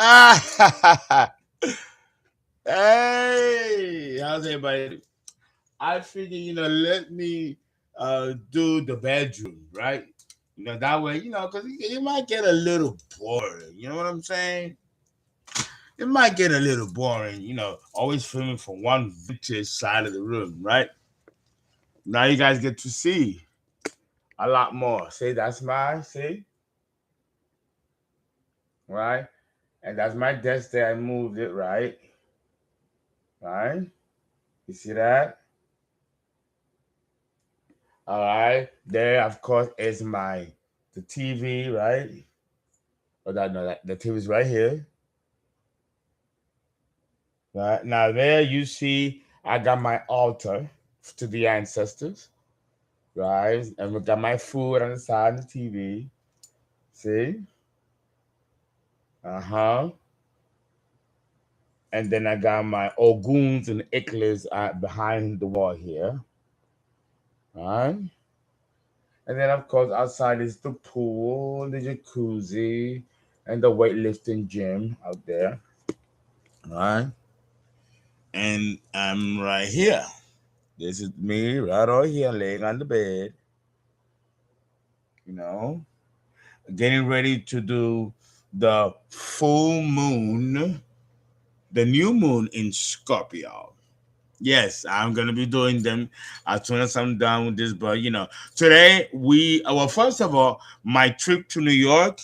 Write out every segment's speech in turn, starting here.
Ah, hey, how's everybody? I figure, let me do the bedroom, right? That way, because it might get a little boring. You know what I'm saying? It might get a little boring, always filming from one vintage side of the room, right? Now you guys get to see a lot more. See, see, right? And that's my desk there. I moved it, right? Right? You see that? All right. There, of course, is the TV, right? Oh, that no, that the TV is right here. Right now, there you see, I got my altar to the ancestors, right? And we got my food on the side of the TV. See? Uh-huh. And then I got my Oguns and Iklas behind the wall here. Right? And then, of course, outside is the pool, the jacuzzi, and the weightlifting gym out there. Right? And I'm right here. This is me right over here, laying on the bed, you know, getting ready to do the full moon, the new moon in Scorpio. Yes, I'm gonna be doing them as soon as I'm done with this. But today well, first of all, my trip to New York,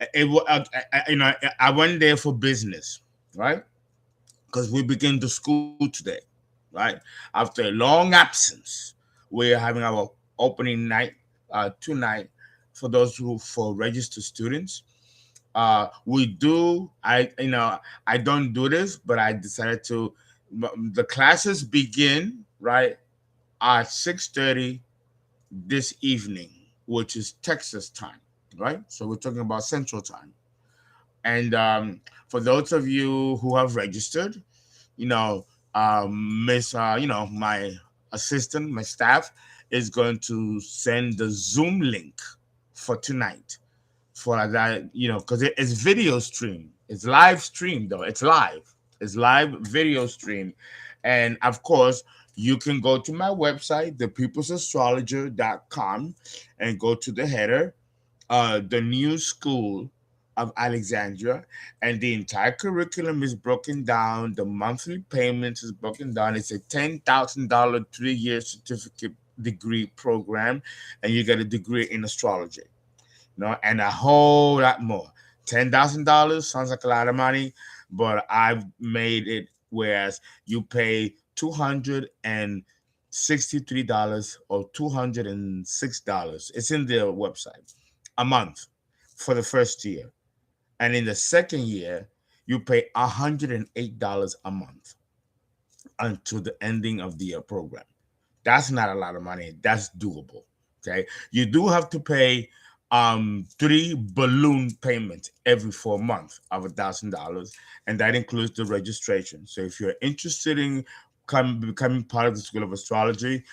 I went there for business, right? Because we begin the school today, right? After a long absence, we're having our opening night tonight for those who for registered students. We do. I don't do this, but I decided to. The classes begin right at 6:30 this evening, which is Texas time, right? So we're talking about Central time. And for those of you who have registered, you know, Miss, my assistant, my staff is going to send the Zoom link for tonight for that, because it's video stream. It's live stream though. It's live. It's live video stream. And of course, you can go to my website, thepeoplesastrologer.com, and go to the header, the new school of Alexandria, and the entire curriculum is broken down. The monthly payments is broken down. It's a $10,000 3-year certificate degree program, and you get a degree in astrology. And a whole lot more. $10,000 sounds like a lot of money, but I've made it whereas you pay $263 or $206. It's in their website a month for the first year. And in the second year, you pay $108 a month until the ending of the program. That's not a lot of money. That's doable. Okay. You do have to pay 3 balloon payments every 4 months of $1,000, and that includes the registration. So if you're interested in becoming part of the School of Astrology,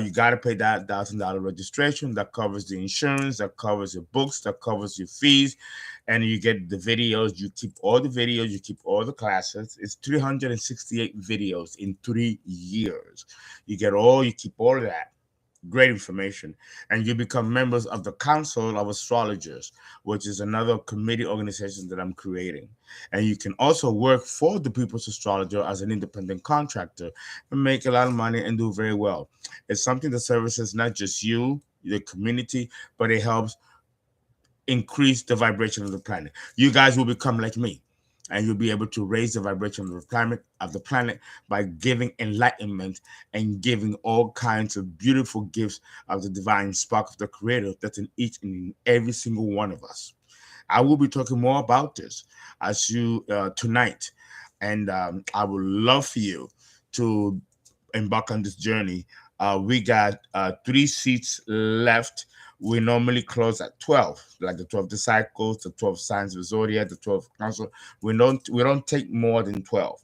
you got to pay that $1,000 registration. That covers the insurance, that covers your books, that covers your fees, and you get the videos. You keep all the videos, you keep all the classes. It's 368 videos in 3 years. You keep all of that. Great information. And you become members of the Council of Astrologers, which is another committee organization that I'm creating. And you can also work for the People's Astrologer as an independent contractor and make a lot of money and do very well. It's something that services not just you, the community, but it helps increase the vibration of the planet. You guys will become like me, and you'll be able to raise the vibration of the planet by giving enlightenment and giving all kinds of beautiful gifts of the divine spark of the creator that's in each and in every single one of us. I will be talking more about this as you tonight, and I would love for you to embark on this journey. We got 3 seats left. We normally close at 12, like the 12 disciples, the 12 signs of zodiac, the 12 council. We don't take more than 12.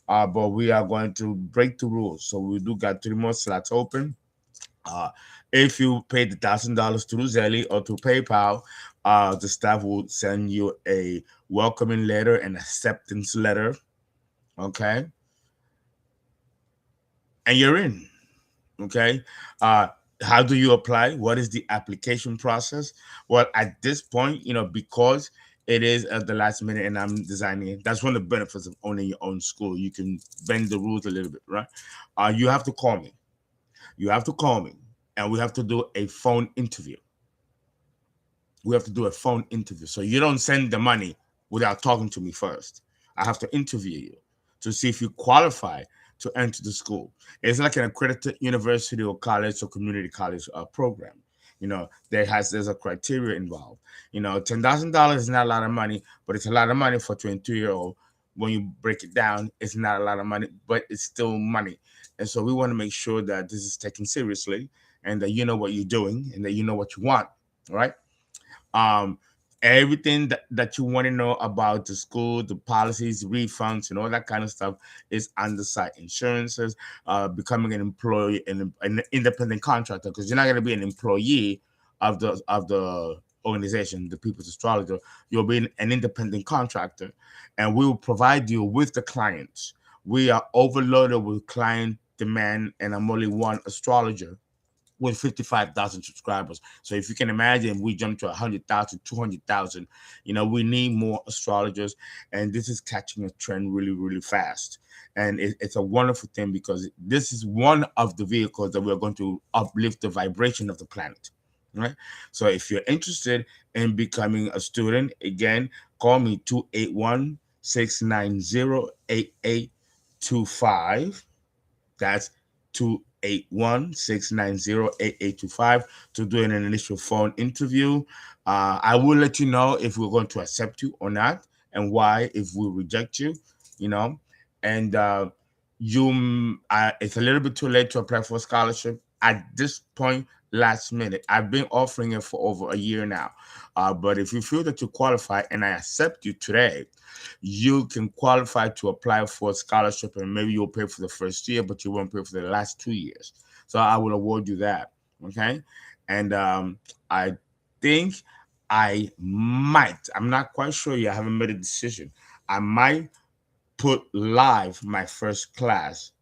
But we are going to break the rules. So we do got 3 more slots open. Uh, if you paid $1,000 through Zelle or through PayPal, the staff will send you a welcoming letter and acceptance letter. Okay, and you're in. Okay. Uh, how do you apply? What is the application process? Well, at this point, because it is at the last minute and I'm designing it, that's one of the benefits of owning your own school. You can bend the rules a little bit, right? You have to call me. You have to call me, and we have to do a phone interview. We have to do a phone interview. So you don't send the money without talking to me first. I have to interview you to see if you qualify to enter the school. It's like an accredited university or college or community college program. There's a criteria involved. $10,000 is not a lot of money, but it's a lot of money for a 22-year-old. When you break it down, it's not a lot of money, but it's still money. And so we want to make sure that this is taken seriously and that you know what you're doing and that you know what you want. Right? um Everything that you want to know about the school, the policies, refunds, and all that kind of stuff is on the site. Insurances, becoming an employee and an independent contractor, because you're not going to be an employee of the organization, the People's Astrologer. You'll be an independent contractor, and we will provide you with the clients. We are overloaded with client demand, and I'm only one astrologer with 55,000 subscribers. So if you can imagine, we jumped to 100,000, 200,000. We need more astrologers, and this is catching a trend really, really fast. And it's a wonderful thing because this is one of the vehicles that we're going to uplift the vibration of the planet. Right. So if you're interested in becoming a student, again, call me 281-690-8825. That's 281-690-8825 to do an initial phone interview. I will let you know if we're going to accept you or not, and why if we reject you, you know. And it's a little bit too late to apply for a scholarship at this point. Last minute, I've been offering it for over a year now. But if you feel that you qualify and I accept you today, you can qualify to apply for a scholarship, and maybe you'll pay for the first year, but you won't pay for the last 2 years. So I will award you that. Okay. And I think I'm not quite sure yet. I haven't made a decision. I might put live my first class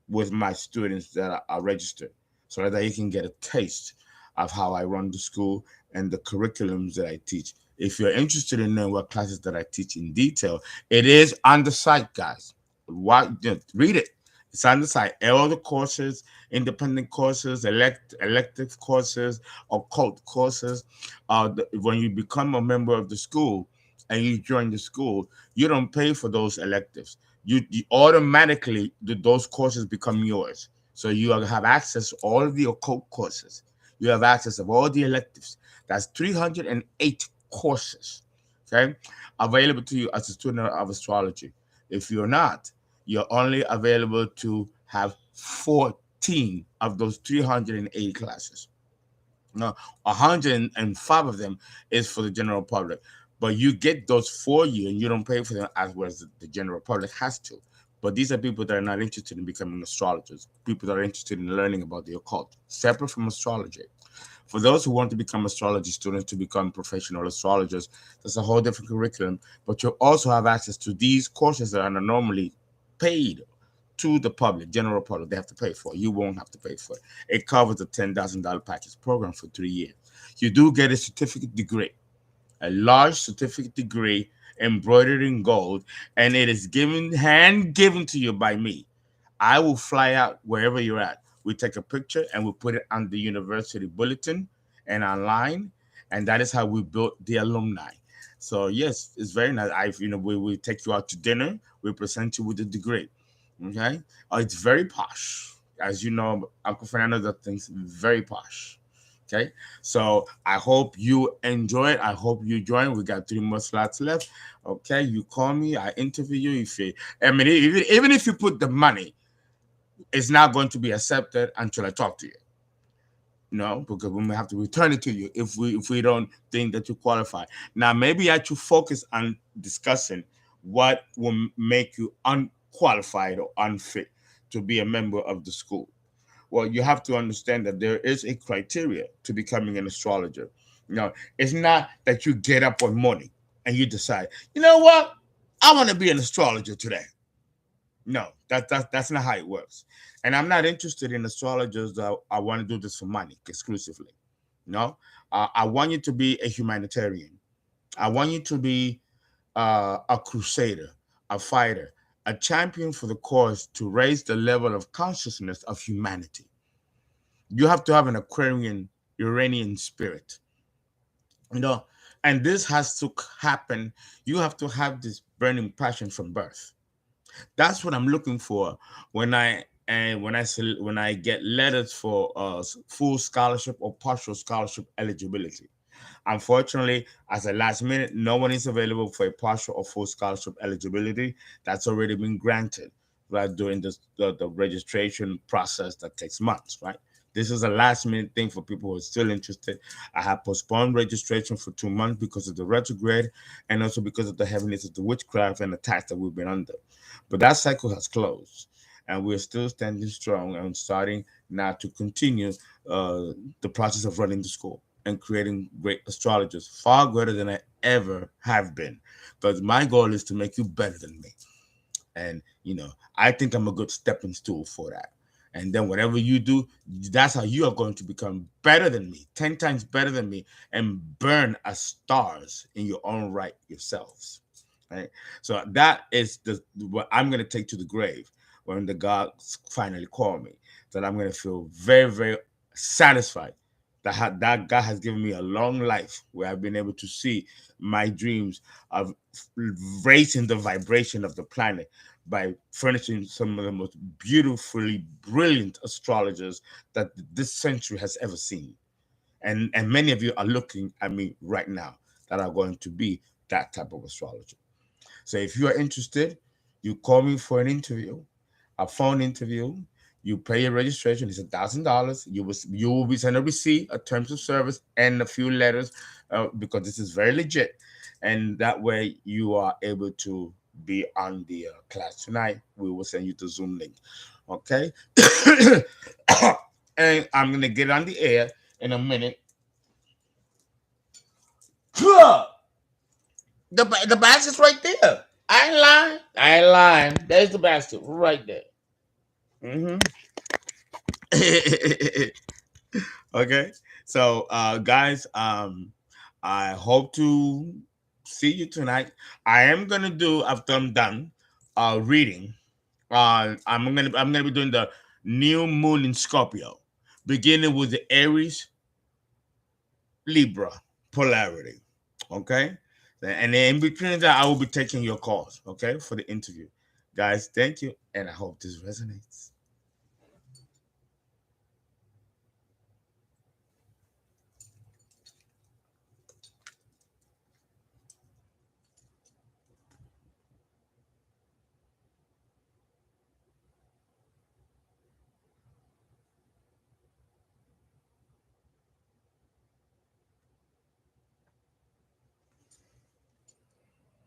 with my students that are registered, so that you can get a taste of how I run the school and the curriculums that I teach. If you're interested in knowing what classes that I teach in detail, it is on the site, guys. Read it. It's on the site. All the courses, independent courses, elective courses, occult courses. When you become a member of the school and you join the school, you don't pay for those electives. You automatically, those courses become yours. So you have access to all of the occult courses. You have access of all the electives. That's 308 courses, okay, available to you as a student of astrology. If you're not, you're only available to have 14 of those 380 classes. Now, 105 of them is for the general public, but you get those for you, and you don't pay for them as well as the general public has to. But these are people that are not interested in becoming astrologers, people that are interested in learning about the occult, separate from astrology. For those who want to become astrology students, to become professional astrologers, that's a whole different curriculum. But you also have access to these courses that are normally paid to the public, general public. They have to pay for it. You won't have to pay for it. It covers a $10,000 package program for 3 years. You do get a certificate degree, a large certificate degree embroidered in gold, and it is hand given to you by me. I will fly out wherever you're at. We take a picture and we put it on the university bulletin and online, and that is how we built the alumni. So yes, it's very nice. We take you out to dinner. We present you with a degree. Okay, it's very posh, as you know. Uncle Fernando does things very posh. Okay, so I hope you enjoy it. I hope you join. We got 3 more slots left. Okay, you call me. I interview you. Even if you put the money, it's not going to be accepted until I talk to you. No, because we may have to return it to you if we don't think that you qualify. Now, maybe I should focus on discussing what will make you unqualified or unfit to be a member of the school. Well, you have to understand that there is a criteria to becoming an astrologer. You know, it's not that you get up one morning and you decide, you know what, I want to be an astrologer today. No, that's not how it works. And I'm not interested in astrologers that I want to do this for money exclusively. No, I want you to be a humanitarian. I want you to be a crusader, a fighter, a champion for the cause to raise the level of consciousness of humanity. You have to have an Aquarian, Uranian spirit, you know, and this has to happen. You have to have this burning passion from birth. That's what I'm looking for when when I get letters for full scholarship or partial scholarship eligibility. Unfortunately, as a last minute, no one is available for a partial or full scholarship eligibility. That's already been granted, right? During the registration process that takes months, right? This is a last minute thing for people who are still interested. I have postponed registration for 2 months because of the retrograde and also because of the heaviness of the witchcraft and attacks that we've been under. But that cycle has closed and we're still standing strong and starting now to continue the process of running the school and creating great astrologers, far greater than I ever have been. Because my goal is to make you better than me. And, you know, I think I'm a good stepping stool for that. And then whatever you do, that's how you are going to become better than me, 10 times better than me, and burn as stars in your own right yourselves. Right? So that is what I'm going to take to the grave when the gods finally call me. That I'm going to feel very, very satisfied that God has given me a long life where I've been able to see my dreams of raising the vibration of the planet by furnishing some of the most beautifully brilliant astrologers that this century has ever seen. And many of you are looking at me right now that are going to be that type of astrologer. So if you are interested, you call me for an interview, a phone interview. You pay your registration. It's $1,000. You will be sent a receipt, a terms of service, and a few letters because this is very legit. And that way you are able to be on the class tonight. We will send you the Zoom link. Okay. And I'm gonna get on the air in a minute. The basket's right there. I ain't lying. I ain't lying. There's the basket right there. Mm-hmm. Okay. So guys, I hope to see you tonight. I am gonna do after I'm done reading. I'm gonna be doing the new moon in Scorpio, beginning with the Aries Libra polarity. Okay. And then in between that, I will be taking your calls, okay, for the interview. Guys, thank you, and I hope this resonates.